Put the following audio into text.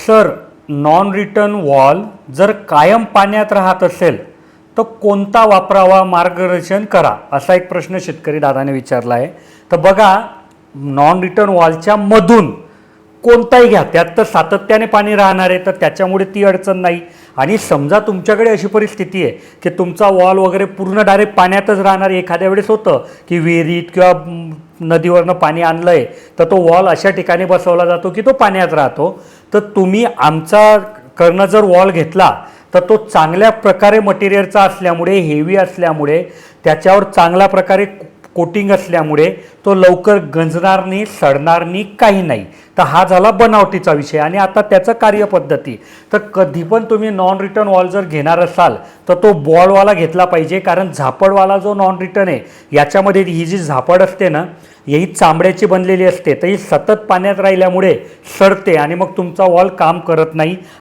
Sir, non return wall जर कायम पाण्यात राहत असेल तर कोणता वापरावा, मार्गदर्शन करा, असा एक प्रश्न शेतकरी दादाने विचारला आहे. तर बघा, नॉन रिटर्न वॉलच्या मधून कोणताही घ्या, त्यात तर सातत्याने पाणी राहणार आहे, तर त्याच्यामुळे ती अडचण नाही. आणि समजा तुमच्याकडे अशी परिस्थिती आहे की तुमचा वॉल वगैरे पूर्ण डायरेक्ट पाण्यातच राहणार, एखाद्या वेळेस होतं की विहिरीत किंवा नदीवरनं पाणी आणलं आहे तर तो वॉल अशा ठिकाणी बसवला जातो की तो पाण्यात राहतो. तर तुम्ही आमचा कडनं जर वॉल घेतला तर तो चांगल्या प्रकारे मटेरियलचा असल्यामुळे, हेवी असल्यामुळे, त्याच्यावर चांगल्या प्रकारे कोटिंग असल्यामुळे तो लवकर गंजणार नाही, सडणार नाही, काही नाही. तर हा झाला बनावटीचा विषय. आणि आता त्याचं कार्यपद्धती, तर कधी पण तुम्ही नॉन रिटर्न वॉल जर घेणार असाल तर तो बॉलवाला घेतला पाहिजे. कारण झापडवाला जो नॉन रिटर्न आहे याच्यामध्ये ही जी झापड असते ना, ही चांबड्याची बनलेली असते, तर ही सतत पाण्यात राहिल्यामुळे सडते आणि मग तुमचा वॉल काम करत नाही.